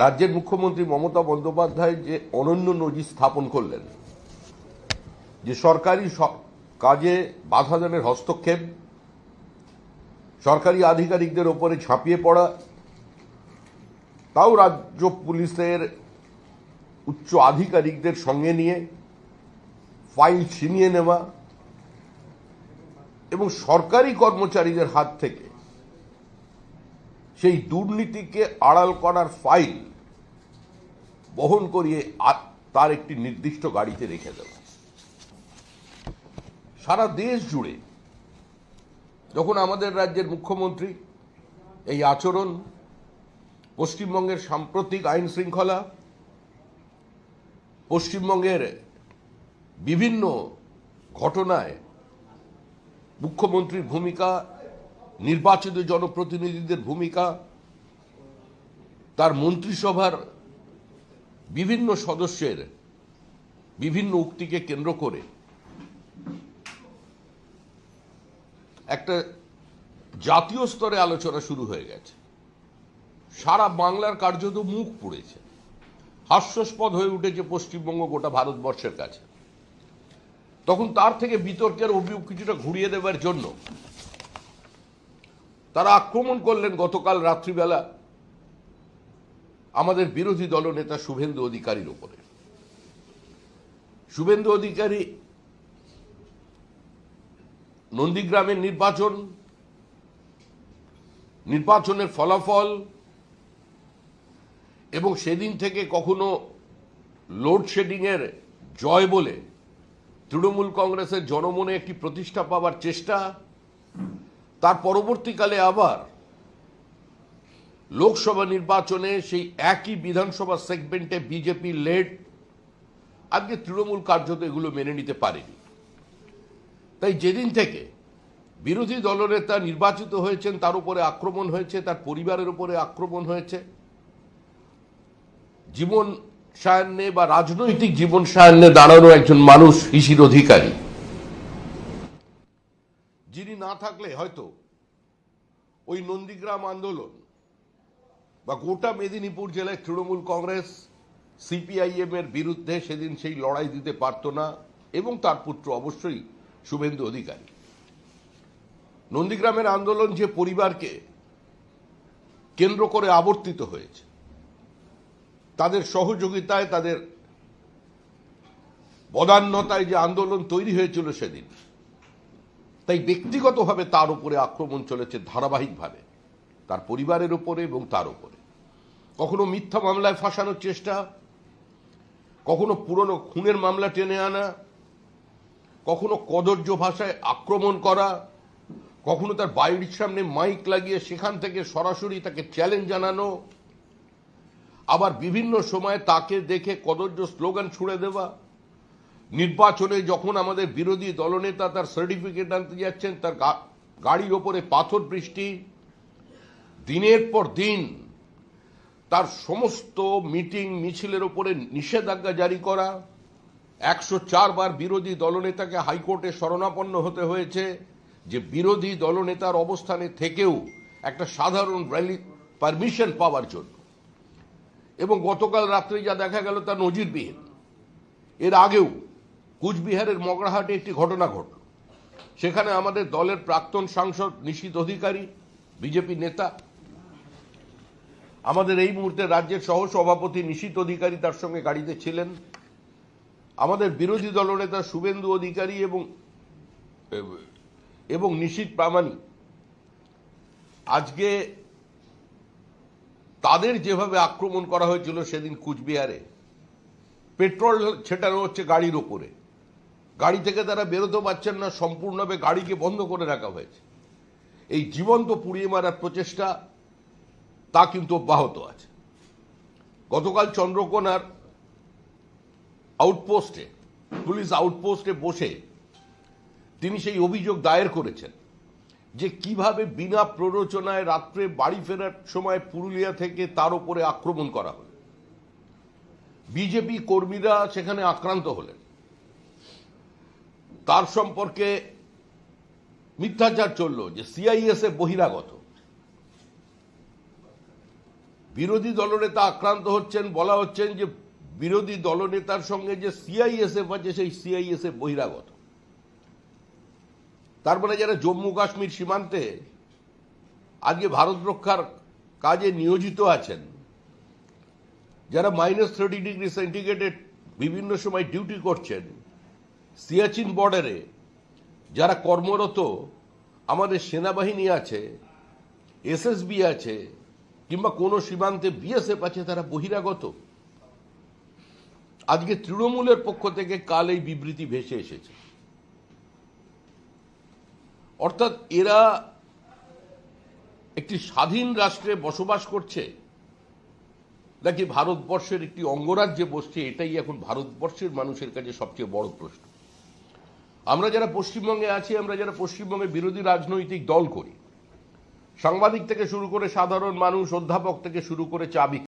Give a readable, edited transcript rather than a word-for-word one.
রাজ্যের মুখ্যমন্ত্রী মমতা বন্দ্যোপাধ্যায় যে অনন্য নজির স্থাপন করলেন, যে সরকারি কাজে বাধাদানের হস্তক্ষেপ, সরকারি আধিকারিকদের ওপরে ঝাঁপিয়ে পড়া, তাও রাজ্য পুলিশের উচ্চ আধিকারিকদের সঙ্গে নিয়ে ফাইল ছিনিয়ে নেওয়া এবং সরকারি কর্মচারীদের হাত থেকে সেই দুর্নীতিকে আড়াল করার ফাইল বহন করিয়ে তার একটি নির্দিষ্ট গাড়িতে রেখে দেওয়া। সারা দেশ জুড়ে যখন আমাদের রাজ্যের মুখ্যমন্ত্রী এই আচরণ, পশ্চিমবঙ্গের সাম্প্রতিক আইন শৃঙ্খলা, পশ্চিমবঙ্গের বিভিন্ন ঘটনায় মুখ্যমন্ত্রীর ভূমিকা, নির্বাচিত জনপ্রতিনিধিদের ভূমিকা, তার মন্ত্রিসভার বিভিন্ন সদস্যের বিভিন্ন উক্তিকে কেন্দ্র করে একটা জাতীয় স্তরে আলোচনা শুরু হয়ে গেছে। সারা বাংলার কার্যত মুখ পুড়েছে, হাস্যাস্পদ হয়ে উঠেছে পশ্চিমবঙ্গ গোটা ভারতবর্ষের কাছে। তখন তার থেকে বিতর্কের অভিযোগ কিছুটা ঘুরিয়ে দেওয়ার জন্য তারা আক্রমণ করলেন গতকাল রাত্রিবেলা আমাদের বিরোধী দলনেতা শুভেন্দু অধিকারীর উপরে। শুভেন্দু অধিকারী নন্দীগ্রামের নির্বাচনের ফলাফল এবং সেদিন থেকে কখনো লোডশেডিং এর জয় বলে তৃণমূল কংগ্রেসের জনমনে একটি প্রতিষ্ঠা পাওয়ার চেষ্টা, তার পরবর্তীকালে আবার লোকসভা নির্বাচনে সেই একই বিধানসভা সেগমেন্টে বিজেপি লেড, আজকে তৃণমূল কার্যত এগুলো মেনে নিতে পারেনি। তাই যেদিন থেকে বিরোধী দলনেতা নির্বাচিত হয়েছেন তার উপরে আক্রমণ হয়েছে, তার পরিবারের উপরে আক্রমণ হয়েছে, জীবন সায়ান্নে বা রাজনৈতিক জীবন সায়ান্নে দাঁড়ানো একজন মানুষ শিশির অধিকারী, যিনি না থাকলে হয়তো ওই নন্দীগ্রাম আন্দোলন বা গোটা মেদিনীপুর জেলায় তৃণমূল কংগ্রেস সিপিআইএম এর বিরুদ্ধে সেদিন সেই লড়াই দিতে পারত না, এবং তার পুত্র অবশ্যই শুভেন্দু অধিকারী। নন্দীগ্রামের আন্দোলন যে পরিবারকে কেন্দ্র করে আবর্তিত হয়েছে, তাদের সহযোগিতায়, তাদের বদান্যতায় যে আন্দোলন তৈরি হয়েছিল সেদিন, তাই ব্যক্তিগতভাবে তার উপরে আক্রমণ চলেছে ধারাবাহিকভাবে, তার পরিবারের উপরে এবং তার উপরে। কখনো মিথ্যা মামলায় ফাঁসানোর চেষ্টা, কখনো পুরনো খুনের মামলা টেনে আনা, কখনো কদর্য ভাষায় আক্রমণ করা, কখনো তার বাড়ির সামনে মাইক লাগিয়ে সেখান থেকে সরাসরি তাকে চ্যালেঞ্জ জানানো, আবার বিভিন্ন সময় তাকে দেখে কদর্য স্লোগান ছুড়ে দেওয়া। নির্বাচনে যখন আমাদের বিরোধী দলনেতা তার সার্টিফিকেট আনতে যাচ্ছেন, তার গাড়ির ওপরে পাথর বৃষ্টি, দিনের পর দিন তার সমস্ত মিটিং মিছিলের উপরে নিষেধাজ্ঞা জারি করা, 104 বার বিরোধী দলনেতাকে হাইকোর্টে শরণাপন্ন হতে হয়েছে যে বিরোধী দলনেতার অবস্থানে থেকেও একটা সাধারণ র্যালি পারমিশন পাওয়ার জন্য। এবং গতকাল রাত্রে যা দেখা গেল তা নজিরবিহীন। এর আগেও কুচবিহারের মগরাহাটে একটি ঘটনা ঘটল, সেখানে আমাদের দলের প্রাক্তন সাংসদ নিশীথ অধিকারী, বিজেপি নেতা, আমাদের এই মুহূর্তে রাজ্যের সহ সভাপতি নিশীথ অধিকারী তার সঙ্গে গাড়িতে ছিলেন, আমাদের বিরোধী দলনেতা শুভেন্দু অধিকারী এবং নিশীথ প্রামাণিক। আজকে তাদের যেভাবে আক্রমণ করা হয়েছিল সেদিন কুচবিহারে, পেট্রোল ছেটানো হচ্ছে গাড়ির ওপরে, গাড়ি থেকে তারা বেরোতে পারছেন না, সম্পূর্ণভাবে গাড়িকে বন্ধ করে রাখা হয়েছে। এই জীবন্ত পুড়িয়ে মারার প্রচেষ্টা তা কিন্তু অব্যাহত আছে। গতকাল চন্দ্রকোনার আউটপোস্টে, পুলিশ আউটপোস্টে বসে তিনি সেই অভিযোগ দায়ের করেছেন যে কিভাবে বিনা প্ররোচনায় রাত্রে বাড়ি ফেরার সময় পুরুলিয়া থেকে তার উপরে আক্রমণ করা হলো, বিজেপি কর্মীরা সেখানে আক্রান্ত হলেন, তার সম্পর্কে মিথ্যাচার চলল যে সিআইএসএফ বহিরাগত। বিরোধী দলনেতা আক্রান্ত হচ্ছেন, বলা হচ্ছেন যে বিরোধী দলনেতার সঙ্গে যে সিআইএসএফ আছে সেই সিআইএসএফ বহিরাগত। তার মানে যারা জম্মু কাশ্মীর সীমান্তে আজকে ভারত রক্ষার কাজে নিয়োজিত আছেন, যারা -30°C বিভিন্ন সময় ডিউটি করছেন, সিয়াচিন বর্ডারে যারা কর্মরত আমাদের সেনাবাহিনী আছে, এসএসবি আছে, কিংবা কোনো সীমান্তে বিএসএফ আছে, তারা বহিরাগত। আজকে তৃণমূলের পক্ষ থেকে কাল এই বিবৃতি ভেসে এসেছে। অর্থাৎ এরা একটি স্বাধীন রাষ্ট্রে বসবাস করছে নাকি ভারতবর্ষের একটি অঙ্গরাজ্যে বসছে, এটাই এখন ভারতবর্ষের মানুষের কাছে সবচেয়ে বড় প্রশ্ন। আমরা যারা পশ্চিমবঙ্গে আছি, আমরা যারা পশ্চিমবঙ্গে বিরোধী রাজনৈতিক দল করি, সাংবাদিক থেকে শুরু করে সাধারণ মানুষ, অধ্যাপক থেকে শুরু করে চা